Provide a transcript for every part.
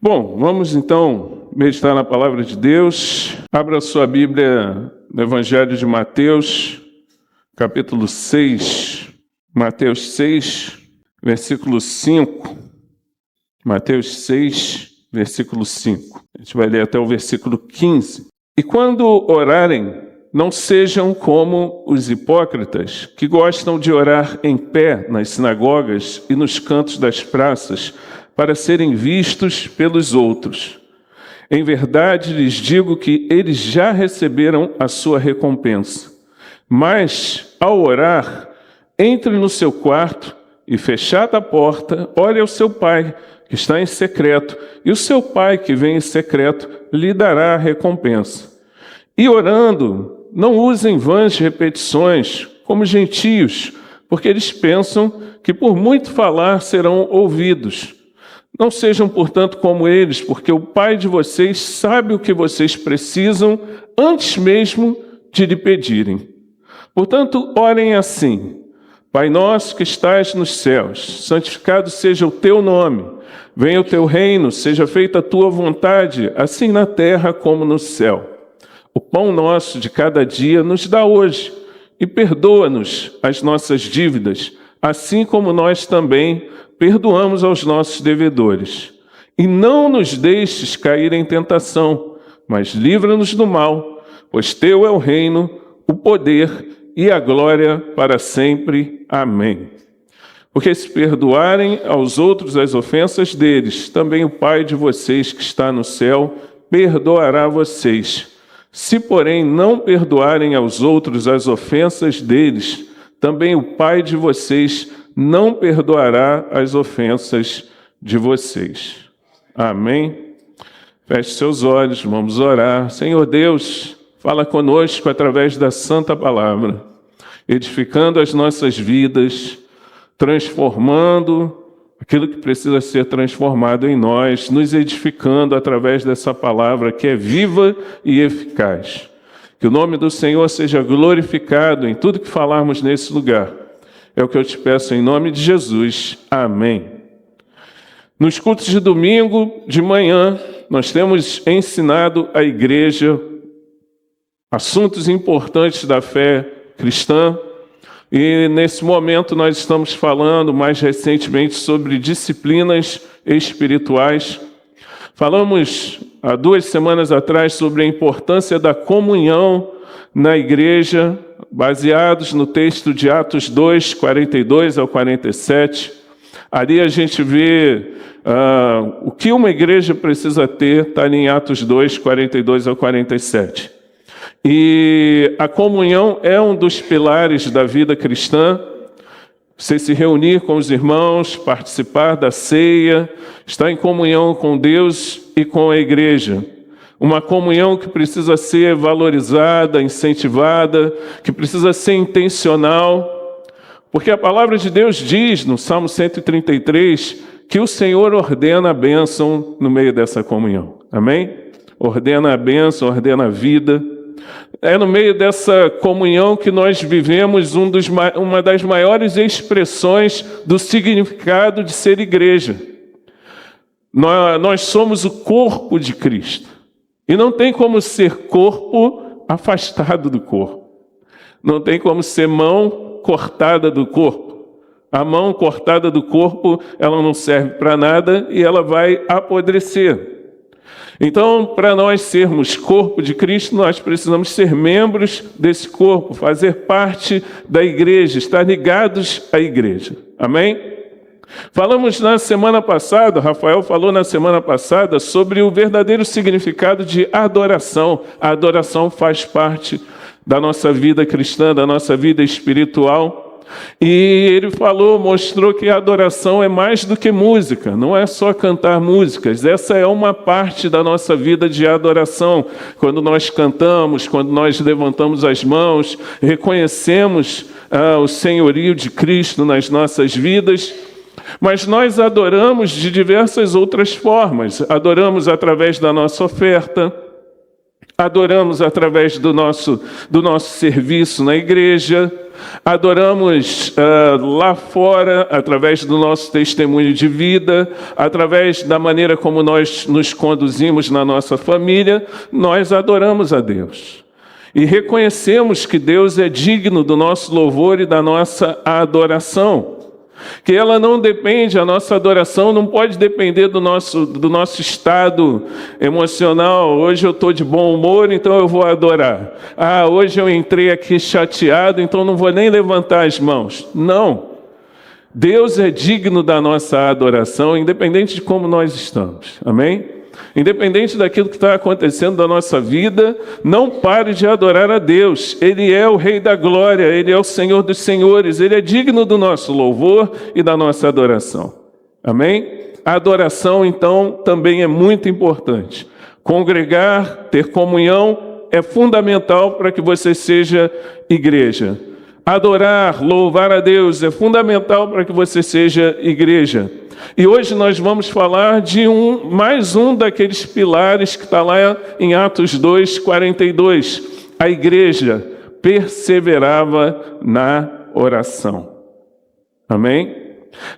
Bom, vamos então meditar na palavra de Deus. Abra sua Bíblia no Evangelho de Mateus, capítulo 6. Mateus 6, versículo 5. Mateus 6, versículo 5. A gente vai ler até o versículo 15. E quando orarem, não sejam como os hipócritas, que gostam de orar em pé nas sinagogas e nos cantos das praças, para serem vistos pelos outros. Em verdade, lhes digo que eles já receberam a sua recompensa. Mas, ao orar, entre no seu quarto e, fechada a porta, ore ao seu pai, que está em secreto, e o seu pai, que vem em secreto, lhe dará a recompensa. E orando, não usem vãs repetições, como gentios, porque eles pensam que por muito falar serão ouvidos. Não sejam, portanto, como eles, porque o Pai de vocês sabe o que vocês precisam antes mesmo de lhe pedirem. Portanto, orem assim: Pai nosso que estás nos céus, santificado seja o teu nome. Venha o teu reino, seja feita a tua vontade, assim na terra como no céu. O pão nosso de cada dia nos dá hoje, e perdoa-nos as nossas dívidas, assim como nós também perdoamos aos nossos devedores. E não nos deixes cair em tentação, mas livra-nos do mal, pois teu é o reino, o poder e a glória para sempre. Amém. Porque se perdoarem aos outros as ofensas deles, também o Pai de vocês que está no céu perdoará vocês. Se, porém, não perdoarem aos outros as ofensas deles, também o Pai de vocês não perdoará as ofensas de vocês. Amém? Feche seus olhos, vamos orar. Senhor Deus, fala conosco através da santa palavra, edificando as nossas vidas, transformando aquilo que precisa ser transformado em nós, nos edificando através dessa palavra que é viva e eficaz. Que o nome do Senhor seja glorificado em tudo que falarmos nesse lugar. É o que eu te peço em nome de Jesus. Amém. Nos cultos de domingo, de manhã, nós temos ensinado à igreja assuntos importantes da fé cristã. E nesse momento nós estamos falando mais recentemente sobre disciplinas espirituais. Falamos há 2 semanas atrás sobre a importância da comunhão na igreja, baseados no texto de Atos 2, 42 ao 47. Ali a gente vê o que uma igreja precisa ter, está em Atos 2, 42 ao 47. E a comunhão é um dos pilares da vida cristã. Você se reunir com os irmãos, participar da ceia, estar em comunhão com Deus e com a igreja. Uma comunhão que precisa ser valorizada, incentivada, que precisa ser intencional, porque a palavra de Deus diz, no Salmo 133, que o Senhor ordena a bênção no meio dessa comunhão. Amém? Ordena a bênção, ordena a vida. É no meio dessa comunhão que nós vivemos uma das maiores expressões do significado de ser igreja. Nós somos o corpo de Cristo. E não tem como ser corpo afastado do corpo. Não tem como ser mão cortada do corpo. A mão cortada do corpo, ela não serve para nada e ela vai apodrecer. Então, para nós sermos corpo de Cristo, nós precisamos ser membros desse corpo, fazer parte da igreja, estar ligados à igreja. Amém? Falamos na semana passada, Rafael falou na semana passada sobre o verdadeiro significado de adoração. A adoração faz parte da nossa vida cristã, da nossa vida espiritual. E ele mostrou que a adoração é mais do que música, não é só cantar músicas. Essa é uma parte da nossa vida de adoração. Quando nós cantamos, quando nós levantamos as mãos, reconhecemos o senhorio de Cristo nas nossas vidas. Mas nós adoramos de diversas outras formas. Adoramos através da nossa oferta, adoramos através do nosso serviço na igreja, adoramos lá fora, através do nosso testemunho de vida, através da maneira como nós nos conduzimos na nossa família, nós adoramos a Deus. E reconhecemos que Deus é digno do nosso louvor e da nossa adoração. Que ela não depende, a nossa adoração não pode depender do nosso estado emocional. Hoje eu estou de bom humor, então eu vou adorar. Hoje eu entrei aqui chateado, então não vou nem levantar as mãos. Não. Deus é digno da nossa adoração, independente de como nós estamos. Amém? Independente daquilo que está acontecendo na nossa vida, não pare de adorar a Deus. Ele é o Rei da Glória, Ele é o Senhor dos Senhores, Ele é digno do nosso louvor e da nossa adoração. Amém? A adoração, então, também é muito importante. Congregar, ter comunhão, é fundamental para que você seja igreja. Adorar, louvar a Deus, é fundamental para que você seja igreja. E hoje nós vamos falar de mais um daqueles pilares que está lá em Atos 2:42. A igreja perseverava na oração. Amém?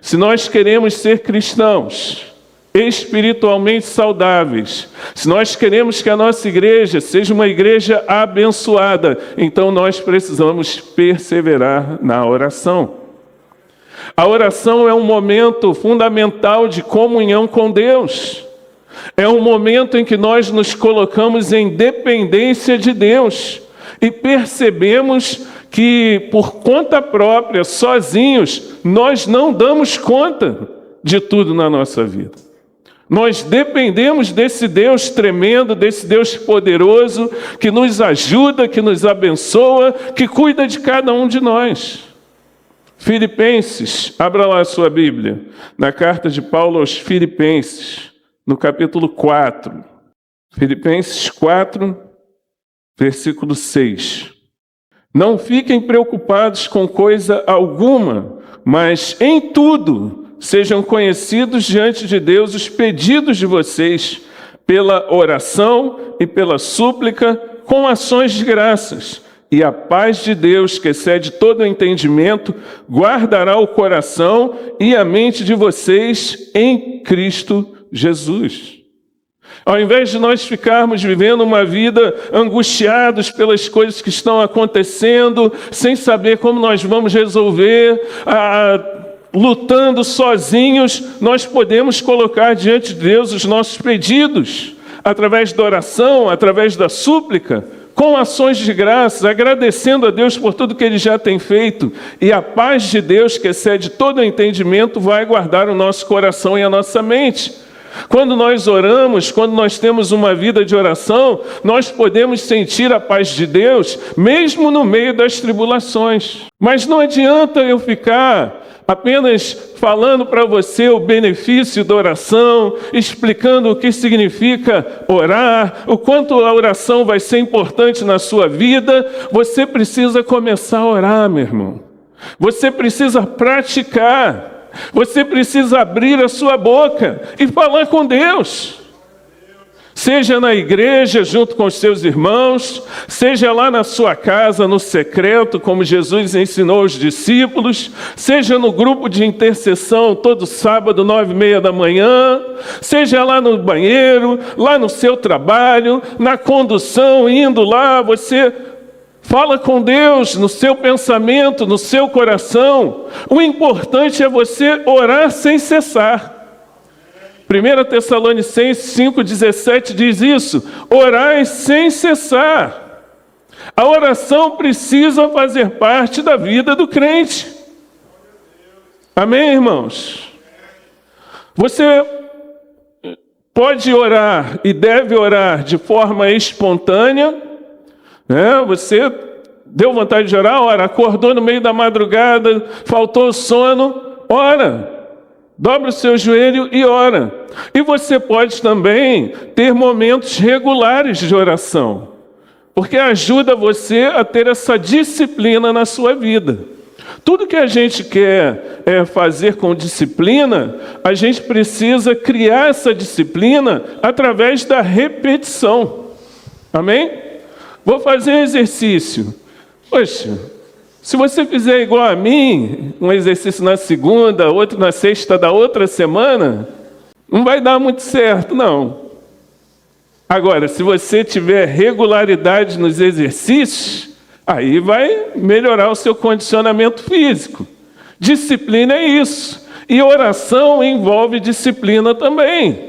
Se nós queremos ser cristãos espiritualmente saudáveis, se nós queremos que a nossa igreja seja uma igreja abençoada, então nós precisamos perseverar na oração. A oração é um momento fundamental de comunhão com Deus. É um momento em que nós nos colocamos em dependência de Deus e percebemos que, por conta própria, sozinhos, nós não damos conta de tudo na nossa vida. Nós dependemos desse Deus tremendo, desse Deus poderoso, que nos ajuda, que nos abençoa, que cuida de cada um de nós. Filipenses, abra lá a sua Bíblia, na carta de Paulo aos Filipenses, no capítulo 4. Filipenses 4, versículo 6. Não fiquem preocupados com coisa alguma, mas em tudo sejam conhecidos diante de Deus os pedidos de vocês, pela oração e pela súplica, com ações de graças. E a paz de Deus, que excede todo o entendimento, guardará o coração e a mente de vocês em Cristo Jesus. Ao invés de nós ficarmos vivendo uma vida angustiados pelas coisas que estão acontecendo, sem saber como nós vamos resolver, lutando sozinhos, nós podemos colocar diante de Deus os nossos pedidos, através da oração, através da súplica, com ações de graça, agradecendo a Deus por tudo que Ele já tem feito. E a paz de Deus, que excede todo o entendimento, vai guardar o nosso coração e a nossa mente. Quando nós oramos, quando nós temos uma vida de oração, nós podemos sentir a paz de Deus, mesmo no meio das tribulações. Mas não adianta eu ficar apenas falando para você o benefício da oração, explicando o que significa orar, o quanto a oração vai ser importante na sua vida. Você precisa começar a orar, meu irmão. Você precisa praticar. Você precisa abrir a sua boca e falar com Deus. Seja na igreja, junto com os seus irmãos, seja lá na sua casa, no secreto, como Jesus ensinou os discípulos, seja no grupo de intercessão, todo sábado, 9h30 da manhã, seja lá no banheiro, lá no seu trabalho, na condução, indo lá, você fala com Deus no seu pensamento, no seu coração. O importante é você orar sem cessar. 1 Tessalonicenses 5,17 diz isso: orai sem cessar. A oração precisa fazer parte da vida do crente. Amém, irmãos? Você pode orar e deve orar de forma espontânea, né? Você deu vontade de orar, ora, acordou no meio da madrugada, faltou sono, ora. Dobra o seu joelho e ora. E você pode também ter momentos regulares de oração, porque ajuda você a ter essa disciplina na sua vida. Tudo que a gente quer fazer com disciplina, a gente precisa criar essa disciplina através da repetição. Amém? Vou fazer um exercício. Poxa, Se você fizer igual a mim, um exercício na segunda, outro na sexta da outra semana, não vai dar muito certo, não. Agora, se você tiver regularidade nos exercícios, aí vai melhorar o seu condicionamento físico. Disciplina é isso. E oração envolve disciplina também.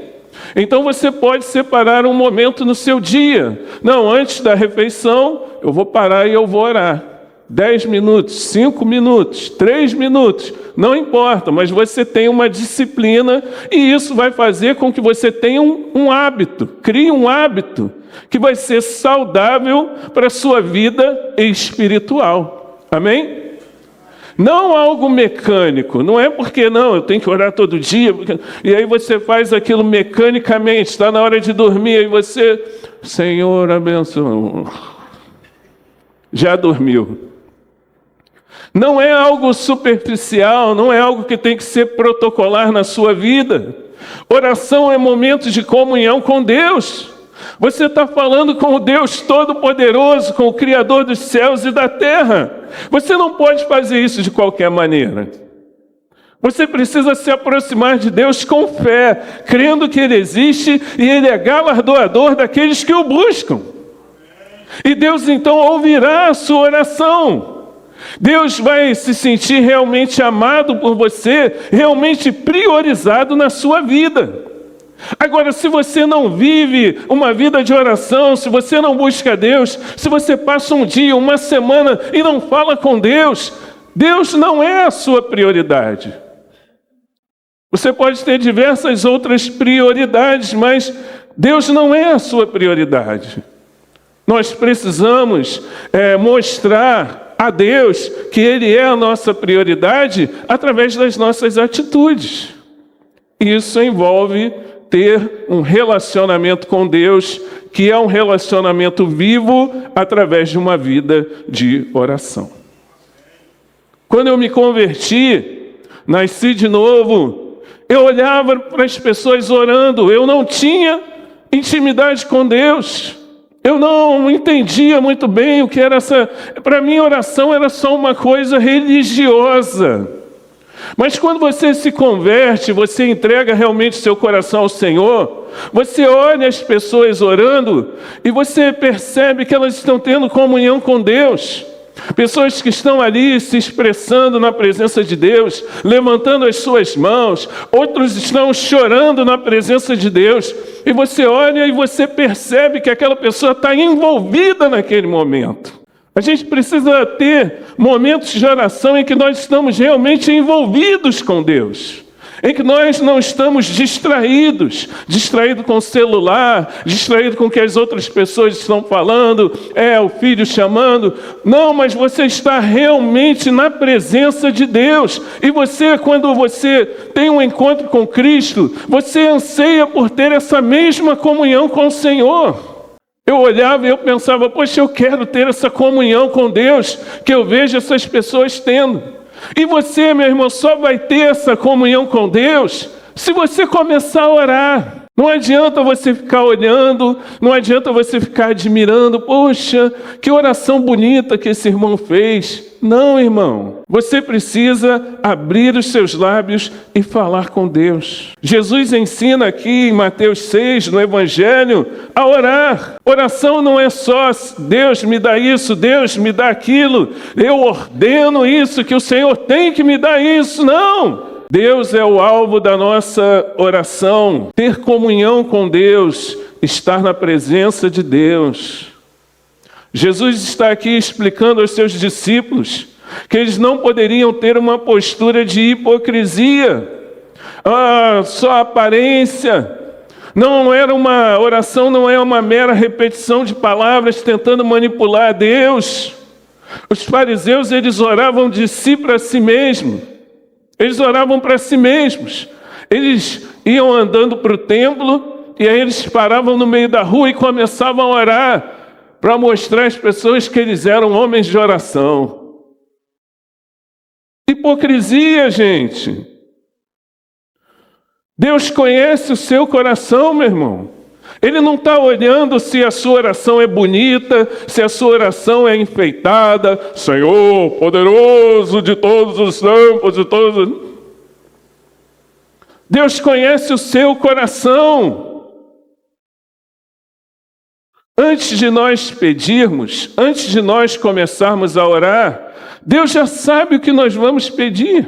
Então você pode separar um momento no seu dia. Não, antes da refeição, eu vou parar e eu vou orar. 10 minutos, 5 minutos, 3 minutos, não importa, mas você tem uma disciplina e isso vai fazer com que você tenha um hábito, crie um hábito que vai ser saudável para a sua vida espiritual. Amém? Não algo mecânico, não é porque não, eu tenho que orar todo dia, e aí você faz aquilo mecanicamente, está na hora de dormir, aí você, Senhor, abençoa, já dormiu. Não é algo superficial, não é algo que tem que ser protocolar na sua vida. Oração é momento de comunhão com Deus. Você está falando com o Deus Todo-Poderoso, com o Criador dos céus e da terra. Você não pode fazer isso de qualquer maneira. Você precisa se aproximar de Deus com fé, crendo que Ele existe e Ele é galardoador daqueles que o buscam. E Deus então ouvirá a sua oração. Deus vai se sentir realmente amado por você, realmente priorizado na sua vida. Agora, se você não vive uma vida de oração, se você não busca Deus, se você passa um dia, uma semana e não fala com Deus, Deus não é a sua prioridade. Você pode ter diversas outras prioridades, mas Deus não é a sua prioridade. Nós precisamos mostrar a Deus que Ele é a nossa prioridade através das nossas atitudes. Isso envolve ter um relacionamento com Deus, que é um relacionamento vivo através de uma vida de oração. Quando eu me converti, nasci de novo, eu olhava para as pessoas orando, eu não tinha intimidade com Deus. Eu não entendia muito bem o que era essa... Para mim, oração era só uma coisa religiosa. Mas quando você se converte, você entrega realmente seu coração ao Senhor, você olha as pessoas orando e você percebe que elas estão tendo comunhão com Deus. Pessoas que estão ali se expressando na presença de Deus, levantando as suas mãos, outros estão chorando na presença de Deus, e você olha e você percebe que aquela pessoa está envolvida naquele momento. A gente precisa ter momentos de oração em que nós estamos realmente envolvidos com Deus, em que nós não estamos distraídos com o celular, distraído com o que as outras pessoas estão falando, o filho chamando. Não, mas você está realmente na presença de Deus. E você, quando você tem um encontro com Cristo, você anseia por ter essa mesma comunhão com o Senhor. Eu olhava e eu pensava, poxa, eu quero ter essa comunhão com Deus que eu vejo essas pessoas tendo. E você, meu irmão, só vai ter essa comunhão com Deus se você começar a orar. Não adianta você ficar olhando, não adianta você ficar admirando, poxa, que oração bonita que esse irmão fez. Não, irmão, você precisa abrir os seus lábios e falar com Deus. Jesus ensina aqui em Mateus 6, no Evangelho, a orar. Oração não é só Deus me dá isso, Deus me dá aquilo, eu ordeno isso, que o Senhor tem que me dar isso. Não! Deus é o alvo da nossa oração. Ter comunhão com Deus, estar na presença de Deus. Jesus está aqui explicando aos seus discípulos que eles não poderiam ter uma postura de hipocrisia. Só aparência. Não era uma oração, não é uma mera repetição de palavras tentando manipular Deus. Os fariseus, eles oravam de si para si mesmos. Eles oravam para si mesmos. Eles iam andando para o templo e aí eles paravam no meio da rua e começavam a orar para mostrar às pessoas que eles eram homens de oração. Hipocrisia, gente. Deus conhece o seu coração, meu irmão. Ele não está olhando se a sua oração é bonita, se a sua oração é enfeitada. Senhor, poderoso de todos os tempos, de todos... Deus conhece o seu coração. Antes de nós pedirmos, antes de nós começarmos a orar, Deus já sabe o que nós vamos pedir.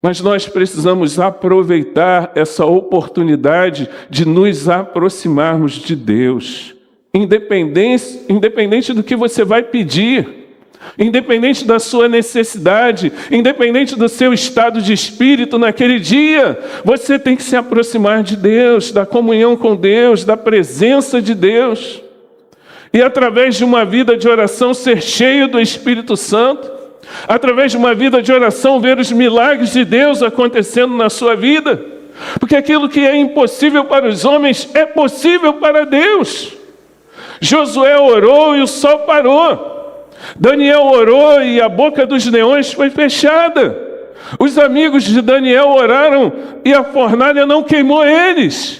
Mas nós precisamos aproveitar essa oportunidade de nos aproximarmos de Deus. Independente do que você vai pedir, independente da sua necessidade, independente do seu estado de espírito naquele dia, você tem que se aproximar de Deus, da comunhão com Deus, da presença de Deus. E através de uma vida de oração ser cheio do Espírito Santo, através de uma vida de oração ver os milagres de Deus acontecendo na sua vida. Porque aquilo que é impossível para os homens é possível para Deus. Josué orou e o sol parou. Daniel orou e a boca dos leões foi fechada. Os amigos de Daniel oraram e a fornalha não queimou eles.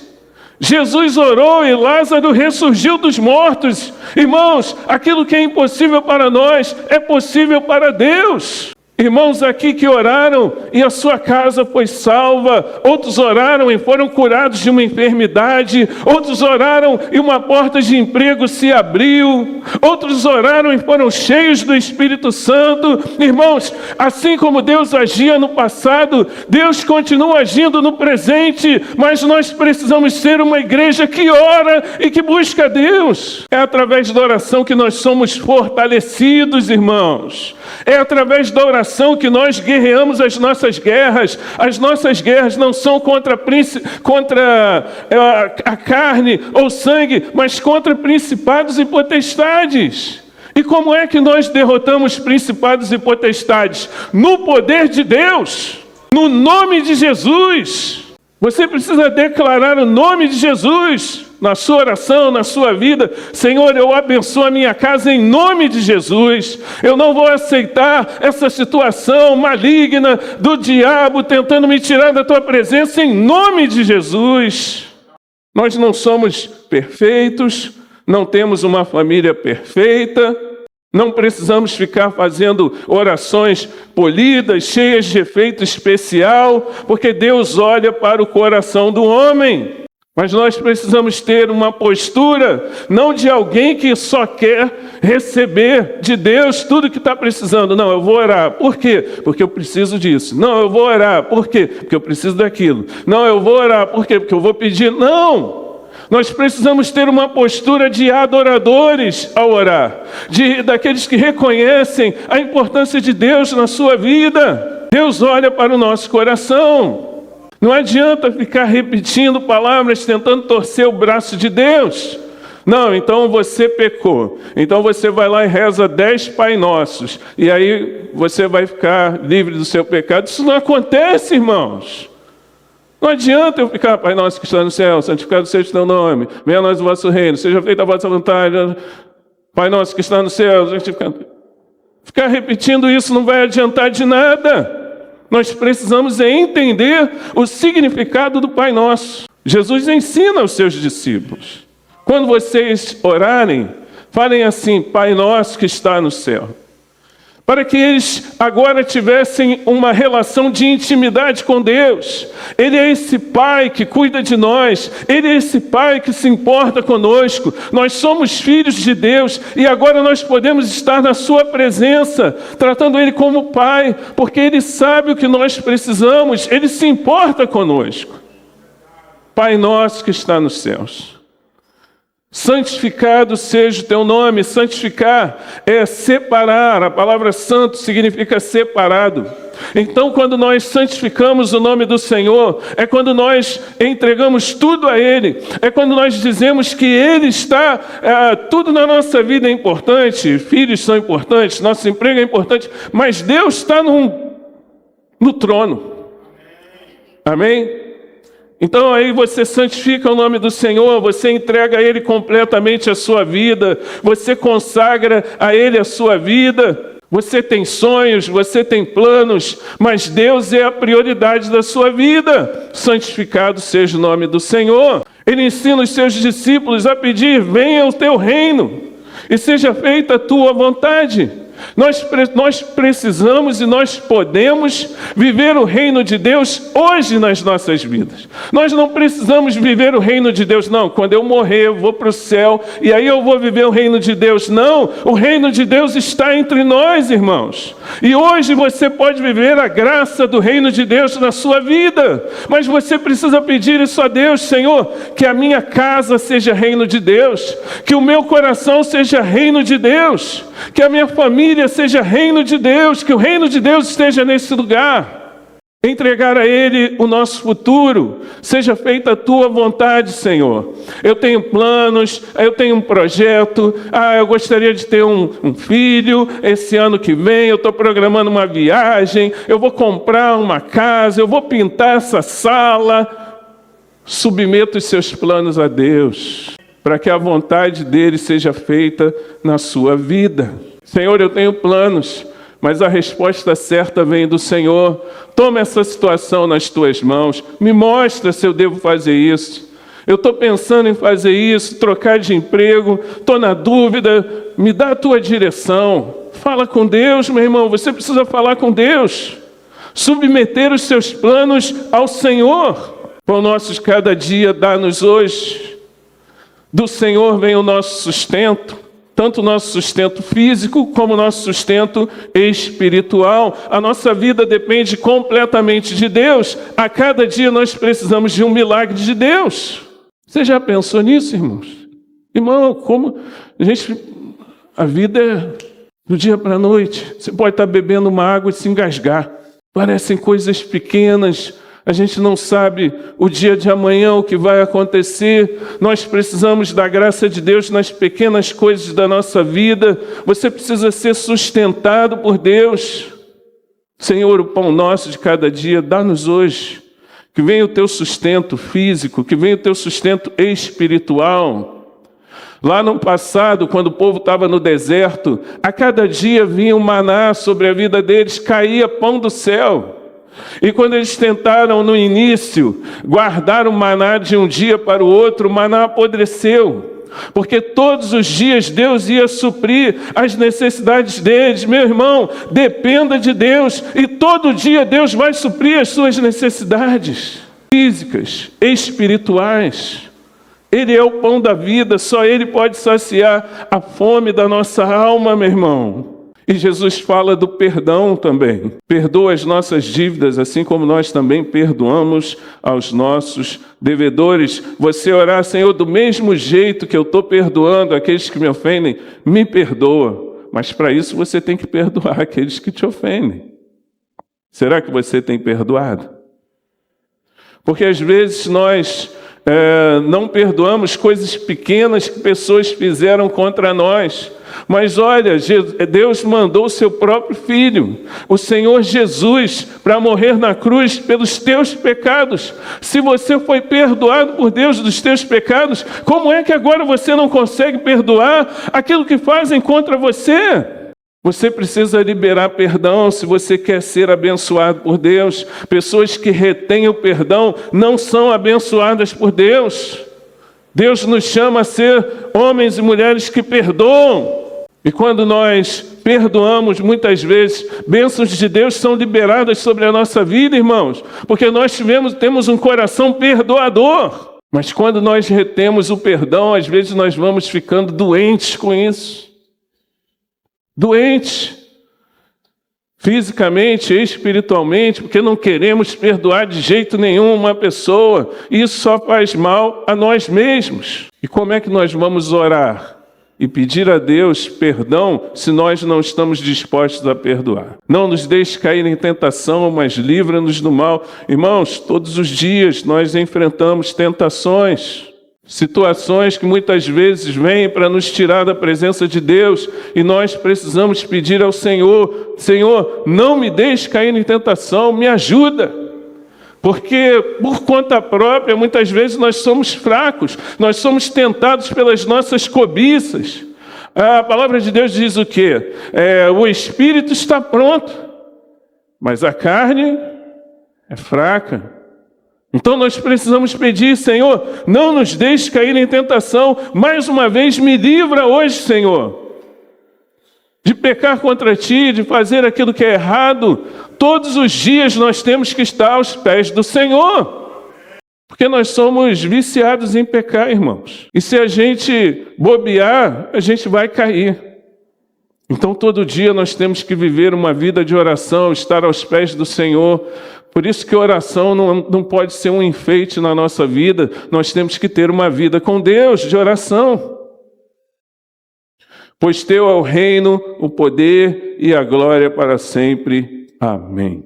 Jesus orou e Lázaro ressurgiu dos mortos. Irmãos, aquilo que é impossível para nós é possível para Deus. Irmãos aqui que oraram e a sua casa foi salva, outros oraram e foram curados de uma enfermidade, outros oraram e uma porta de emprego se abriu, outros oraram e foram cheios do Espírito Santo. Irmãos, assim como Deus agia no passado, Deus continua agindo no presente, mas nós precisamos ser uma igreja que ora e que busca Deus. É através da oração que nós somos fortalecidos, irmãos. É através da oração que nós guerreamos as nossas guerras. As nossas guerras não são contra a carne ou sangue, mas contra principados e potestades. E como é que nós derrotamos principados e potestades? No poder de Deus, no nome de Jesus. Você precisa declarar o nome de Jesus na sua oração, na sua vida. Senhor, eu abençoo a minha casa em nome de Jesus. Eu não vou aceitar essa situação maligna do diabo tentando me tirar da tua presença em nome de Jesus. Nós não somos perfeitos, não temos uma família perfeita, não precisamos ficar fazendo orações polidas, cheias de efeito especial, porque Deus olha para o coração do homem. Mas nós precisamos ter uma postura, não de alguém que só quer receber de Deus tudo que está precisando. Não, eu vou orar. Por quê? Porque eu preciso disso. Não, eu vou orar. Por quê? Porque eu preciso daquilo. Não, eu vou orar. Por quê? Porque eu vou pedir. Não! Nós precisamos ter uma postura de adoradores ao orar, daqueles que reconhecem a importância de Deus na sua vida. Deus olha para o nosso coração. Não adianta ficar repetindo palavras, tentando torcer o braço de Deus. Não, então você pecou. Então você vai lá e reza 10 Pai Nossos. E aí você vai ficar livre do seu pecado. Isso não acontece, irmãos. Não adianta eu ficar, Pai nosso que está no céu, santificado seja o teu nome, venha a nós o vosso reino, seja feita a vossa vontade, Pai nosso que está no céu, santificado. Ficar repetindo isso não vai adiantar de nada. Nós precisamos entender o significado do Pai Nosso. Jesus ensina aos seus discípulos. Quando vocês orarem, falem assim, Pai Nosso que está no céu. Para que eles agora tivessem uma relação de intimidade com Deus. Ele é esse Pai que cuida de nós. Ele é esse Pai que se importa conosco. Nós somos filhos de Deus e agora nós podemos estar na sua presença, tratando Ele como Pai, porque Ele sabe o que nós precisamos. Ele se importa conosco. Pai nosso que está nos céus. Santificado seja o teu nome. Santificar é separar. A palavra santo significa separado. Então, quando nós santificamos o nome do Senhor, é quando nós entregamos tudo a Ele. É quando nós dizemos que Ele está... tudo na nossa vida é importante. Filhos são importantes, nosso emprego é importante. Mas Deus está no trono. Amém? Então aí você santifica o nome do Senhor, você entrega a Ele completamente a sua vida, você consagra a Ele a sua vida, Você tem sonhos, você tem planos, mas Deus é a prioridade da sua vida. Santificado seja o nome do Senhor. Ele ensina os seus discípulos a pedir: venha o teu reino e seja feita a tua vontade. Nós precisamos e nós podemos viver o reino de Deus hoje nas nossas vidas. Nós não precisamos viver o reino de Deus, não. Quando eu morrer, eu vou para o céu e aí eu vou viver o reino de Deus. Não, o reino de Deus está entre nós, irmãos. E hoje você pode viver a graça do reino de Deus na sua vida. Mas você precisa pedir isso a Deus: Senhor, que a minha casa seja reino de Deus, que o meu coração seja reino de Deus, que a minha família seja reino de Deus, que o reino de Deus esteja nesse lugar. Entregar a Ele o nosso futuro. Seja feita a tua vontade, Senhor. Eu tenho planos, eu tenho um projeto, eu gostaria de ter um filho esse ano que vem, eu estou programando uma viagem, eu vou comprar uma casa, eu vou pintar essa sala. Submeta os seus planos a Deus, para que a vontade dele seja feita na sua vida. Senhor, eu tenho planos, mas a resposta certa vem do Senhor. Toma essa situação nas tuas mãos, me mostra se eu devo fazer isso. Eu estou pensando em fazer isso, trocar de emprego, estou na dúvida, me dá a tua direção. Fala com Deus, meu irmão, você precisa falar com Deus. Submeter os seus planos ao Senhor. Pão nosso de cada dia dá-nos hoje. Do Senhor vem o nosso sustento, tanto o nosso sustento físico como o nosso sustento espiritual. A nossa vida depende completamente de Deus. A cada dia nós precisamos de um milagre de Deus. Você já pensou nisso, irmãos? Irmão, como a vida é do dia para a noite. Você pode estar bebendo uma água e se engasgar. Parecem coisas pequenas. A gente não sabe o dia de amanhã, o que vai acontecer. Nós precisamos da graça de Deus nas pequenas coisas da nossa vida. Você precisa ser sustentado por Deus. Senhor, o pão nosso de cada dia, dá-nos hoje. Que venha o teu sustento físico, que venha o teu sustento espiritual. Lá no passado, quando o povo estava no deserto, a cada dia vinha um maná sobre a vida deles, caía pão do céu. E quando eles tentaram no início guardar o maná de um dia para o outro, o maná apodreceu. Porque todos os dias Deus ia suprir as necessidades deles. Meu irmão, dependa de Deus e todo dia Deus vai suprir as suas necessidades físicas, espirituais. Ele é o pão da vida, só Ele pode saciar a fome da nossa alma, meu irmão. E Jesus fala do perdão também. Perdoa as nossas dívidas, assim como nós também perdoamos aos nossos devedores. Você orar: Senhor, do mesmo jeito que eu estou perdoando aqueles que me ofendem, me perdoa. Mas para isso você tem que perdoar aqueles que te ofendem. Será que você tem perdoado? Porque às vezes nós não perdoamos coisas pequenas que pessoas fizeram contra nós. Mas olha, Deus mandou o seu próprio Filho, o Senhor Jesus, para morrer na cruz pelos teus pecados. Se você foi perdoado por Deus dos teus pecados, como é que agora você não consegue perdoar aquilo que fazem contra você? Você precisa liberar perdão se você quer ser abençoado por Deus. Pessoas que retêm o perdão não são abençoadas por Deus. Deus nos chama a ser homens e mulheres que perdoam. E quando nós perdoamos, muitas vezes, bênçãos de Deus são liberadas sobre a nossa vida, irmãos. Porque nós temos um coração perdoador. Mas quando nós retemos o perdão, às vezes nós vamos ficando doentes com isso. Doentes. Fisicamente, espiritualmente, porque não queremos perdoar de jeito nenhum uma pessoa. Isso só faz mal a nós mesmos. E como é que nós vamos orar e pedir a Deus perdão se nós não estamos dispostos a perdoar? Não nos deixe cair em tentação, mas livra-nos do mal. Irmãos, todos os dias nós enfrentamos tentações, situações que muitas vezes vêm para nos tirar da presença de Deus, e nós precisamos pedir ao Senhor: Senhor, não me deixe cair em tentação, me ajuda. Porque por conta própria, muitas vezes nós somos fracos, nós somos tentados pelas nossas cobiças. A palavra de Deus diz o quê? O espírito está pronto, mas a carne é fraca. Então nós precisamos pedir, Senhor, não nos deixe cair em tentação. Mais uma vez, me livra hoje, Senhor, de pecar contra Ti, de fazer aquilo que é errado. Todos os dias nós temos que estar aos pés do Senhor, porque nós somos viciados em pecar, irmãos. E se a gente bobear, a gente vai cair. Então todo dia nós temos que viver uma vida de oração, estar aos pés do Senhor. Por isso que a oração não pode ser um enfeite na nossa vida. Nós temos que ter uma vida com Deus de oração. Pois teu é o reino, o poder e a glória para sempre. Amém.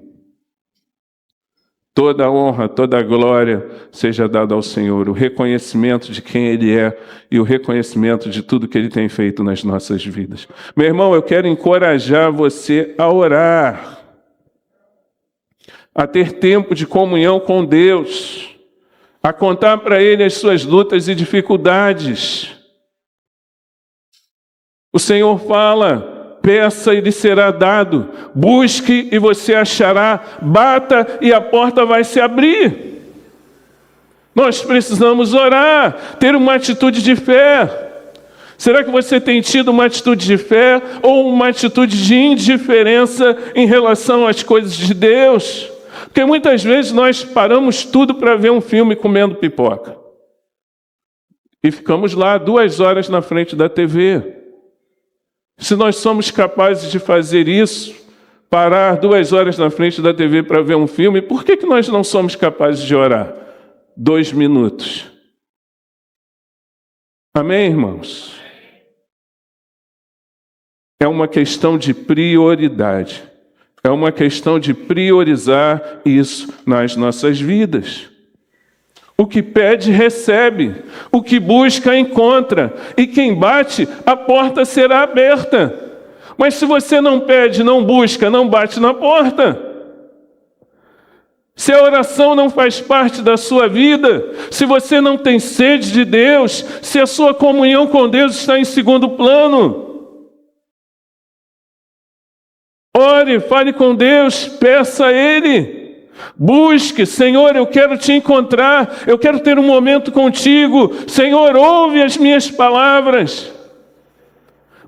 Toda a honra, toda a glória seja dada ao Senhor. O reconhecimento de quem Ele é e o reconhecimento de tudo que Ele tem feito nas nossas vidas. Meu irmão, eu quero encorajar você a orar, a ter tempo de comunhão com Deus, a contar para Ele as suas lutas e dificuldades. O Senhor fala: peça e lhe será dado, busque e você achará, bata e a porta vai se abrir. Nós precisamos orar, ter uma atitude de fé. Será que você tem tido uma atitude de fé ou uma atitude de indiferença em relação às coisas de Deus? Porque muitas vezes nós paramos tudo para ver um filme comendo pipoca. E ficamos lá 2 horas na frente da TV. Se nós somos capazes de fazer isso, parar 2 horas na frente da TV para ver um filme, por que nós não somos capazes de orar 2 minutos? Amém, irmãos? É uma questão de prioridade. É uma questão de priorizar isso nas nossas vidas. O que pede, recebe. O que busca, encontra. E quem bate, a porta será aberta. Mas se você não pede, não busca, não bate na porta, se a oração não faz parte da sua vida, se você não tem sede de Deus, se a sua comunhão com Deus está em segundo plano, ore, fale com Deus, peça a Ele. Busque, Senhor, eu quero te encontrar, eu quero ter um momento contigo. Senhor, ouve as minhas palavras.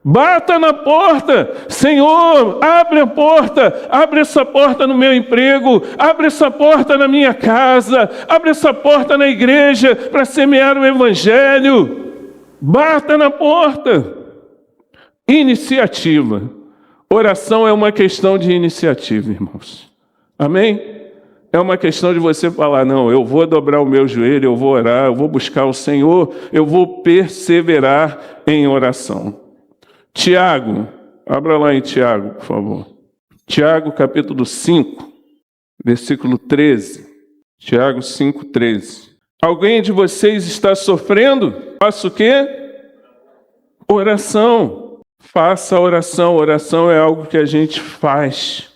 Bata na porta. Senhor, abre a porta. Abre essa porta no meu emprego. Abre essa porta na minha casa. Abre essa porta na igreja para semear o Evangelho. Bata na porta. Iniciativa. Oração é uma questão de iniciativa, irmãos. Amém? É uma questão de você falar: não, eu vou dobrar o meu joelho, eu vou orar, eu vou buscar o Senhor, eu vou perseverar em oração. Tiago, abra lá em Tiago, por favor. Tiago, capítulo 5, versículo 13. Tiago 5, 13. Alguém de vocês está sofrendo? Faça o quê? Oração. Faça a oração. Oração é algo que a gente faz.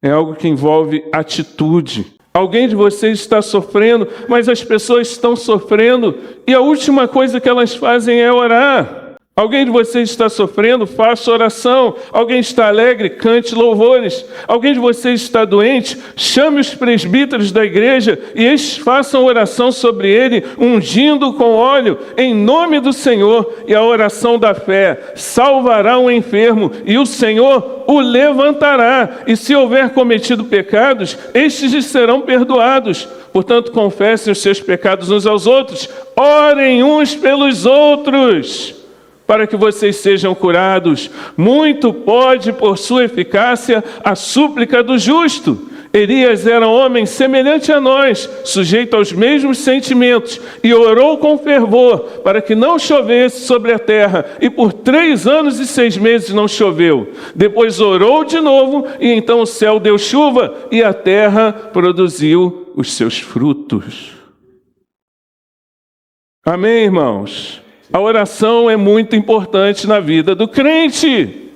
É algo que envolve atitude. Alguém de vocês está sofrendo, mas as pessoas estão sofrendo e a última coisa que elas fazem é orar. Alguém de vocês está sofrendo, faça oração. Alguém está alegre, cante louvores. Alguém de vocês está doente, chame os presbíteros da igreja e estes façam oração sobre ele, ungindo com óleo, em nome do Senhor. E a oração da fé salvará o enfermo e o Senhor o levantará. E se houver cometido pecados, estes lhe serão perdoados. Portanto, confessem os seus pecados uns aos outros, orem uns pelos outros, para que vocês sejam curados. Muito pode, por sua eficácia, a súplica do justo. Elias era um homem semelhante a nós, sujeito aos mesmos sentimentos, e orou com fervor para que não chovesse sobre a terra, e por 3 anos e 6 meses não choveu. Depois orou de novo, e então o céu deu chuva, e a terra produziu os seus frutos. Amém, irmãos? A oração é muito importante na vida do crente.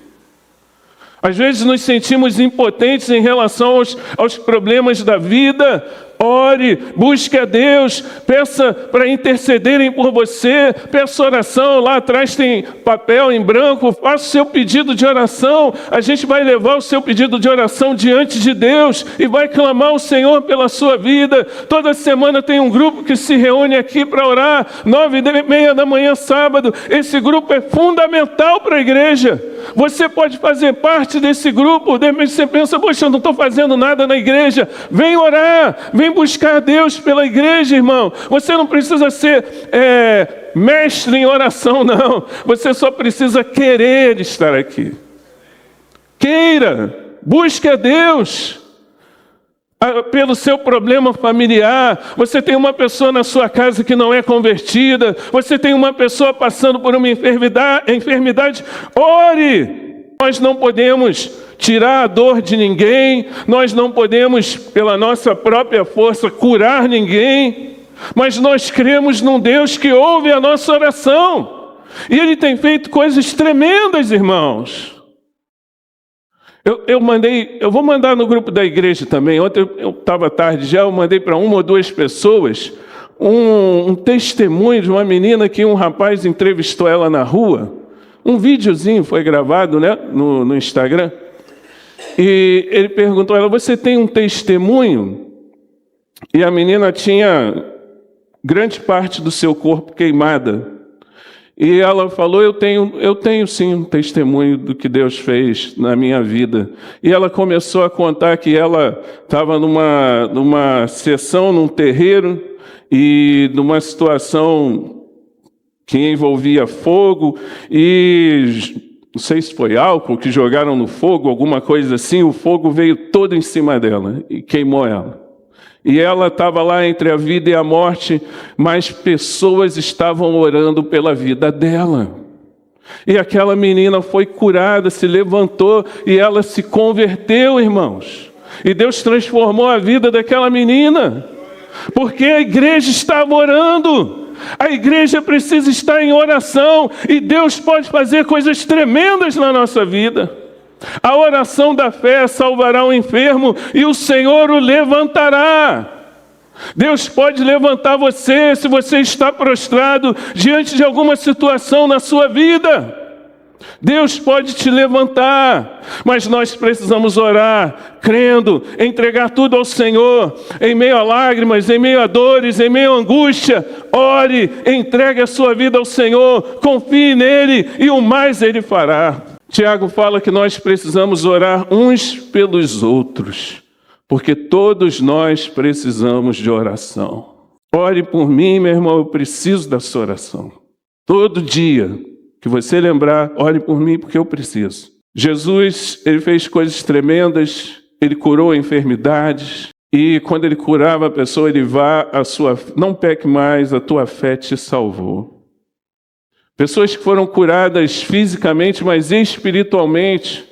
Às vezes nos sentimos impotentes em relação aos problemas da vida, Ore, busque a Deus, peça para intercederem por você, peça oração, lá atrás tem papel em branco, faça o seu pedido de oração, a gente vai levar o seu pedido de oração diante de Deus e vai clamar ao Senhor pela sua vida. Toda semana tem um grupo que se reúne aqui para orar, 9h30 da manhã, sábado. Esse grupo é fundamental para a igreja. Você pode fazer parte desse grupo. De repente você pensa, poxa, eu não estou fazendo nada na igreja. Vem orar, vem buscar a Deus pela igreja, irmão. Você não precisa ser mestre em oração, não. Você só precisa querer estar aqui. Queira, busque a Deus. Pelo seu problema familiar, você tem uma pessoa na sua casa que não é convertida, você tem uma pessoa passando por uma enfermidade, ore! Nós não podemos tirar a dor de ninguém, nós não podemos, pela nossa própria força, curar ninguém, mas nós cremos num Deus que ouve a nossa oração, e Ele tem feito coisas tremendas, irmãos. Eu vou mandar no grupo da igreja também. Ontem eu estava tarde já, eu mandei para 1 ou 2 pessoas um testemunho de uma menina que um rapaz entrevistou ela na rua. Um videozinho foi gravado, né, no Instagram. E ele perguntou a ela, você tem um testemunho? E a menina tinha grande parte do seu corpo queimada. E ela falou, eu tenho sim um testemunho do que Deus fez na minha vida. E ela começou a contar que ela estava numa sessão, num terreiro, e numa situação que envolvia fogo, e não sei se foi álcool que jogaram no fogo, alguma coisa assim, o fogo veio todo em cima dela e queimou ela. E ela estava lá entre a vida e a morte, mas pessoas estavam orando pela vida dela. E aquela menina foi curada, se levantou e ela se converteu, irmãos. E Deus transformou a vida daquela menina, porque a igreja estava orando. A igreja precisa estar em oração e Deus pode fazer coisas tremendas na nossa vida. A oração da fé salvará o enfermo e o Senhor o levantará. Deus pode levantar você se você está prostrado diante de alguma situação na sua vida. Deus pode te levantar, mas nós precisamos orar, crendo, entregar tudo ao Senhor, em meio a lágrimas, em meio a dores, em meio a angústia. Ore, entregue a sua vida ao Senhor, confie nele e o mais Ele fará. Tiago fala que nós precisamos orar uns pelos outros, porque todos nós precisamos de oração. Ore por mim, meu irmão, eu preciso da sua oração. Todo dia que você lembrar, ore por mim, porque eu preciso. Jesus, Ele fez coisas tremendas, Ele curou enfermidades, e quando Ele curava a pessoa, Ele não peque mais, a tua fé te salvou. Pessoas que foram curadas fisicamente, mas espiritualmente,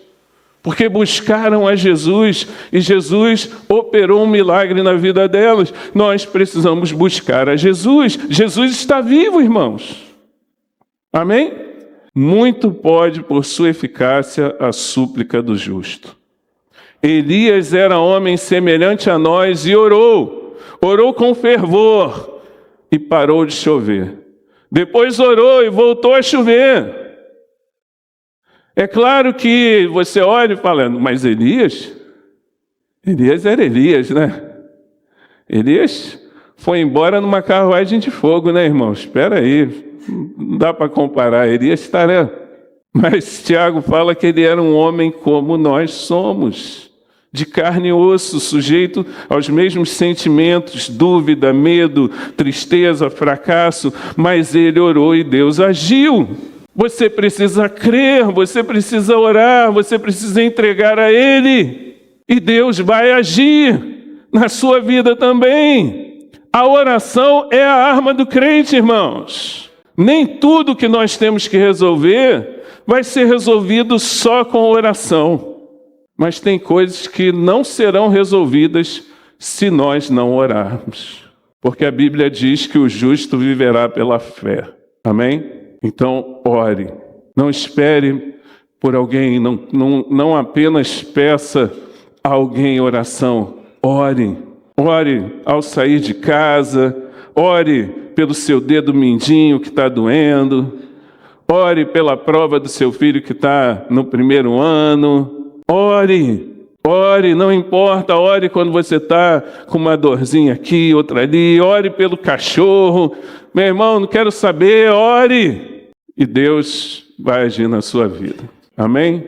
porque buscaram a Jesus, e Jesus operou um milagre na vida delas. Nós precisamos buscar a Jesus. Jesus está vivo, irmãos. Amém? Muito pode, por sua eficácia, a súplica do justo. Elias era homem semelhante a nós e orou com fervor, e parou de chover. Depois orou e voltou a chover. É claro que você olha e fala, mas Elias era Elias, né? Elias foi embora numa carruagem de fogo, né, irmãos? Espera aí, não dá para comparar. Elias estará. Mas Tiago fala que ele era um homem como nós somos, de carne e osso, sujeito aos mesmos sentimentos, dúvida, medo, tristeza, fracasso, mas ele orou e Deus agiu. Você precisa crer, você precisa orar, você precisa entregar a Ele, e Deus vai agir na sua vida também. A oração é a arma do crente, irmãos. Nem tudo que nós temos que resolver vai ser resolvido só com oração. Mas tem coisas que não serão resolvidas se nós não orarmos. Porque a Bíblia diz que o justo viverá pela fé. Amém? Então, ore. Não espere por alguém, não apenas peça a alguém oração. Ore. ore ao sair de casa, ore pelo seu dedo mindinho que está doendo, ore pela prova do seu filho que está no primeiro ano, ore, não importa, ore quando você está com uma dorzinha aqui, outra ali, ore pelo cachorro, meu irmão, não quero saber, ore, e Deus vai agir na sua vida, amém?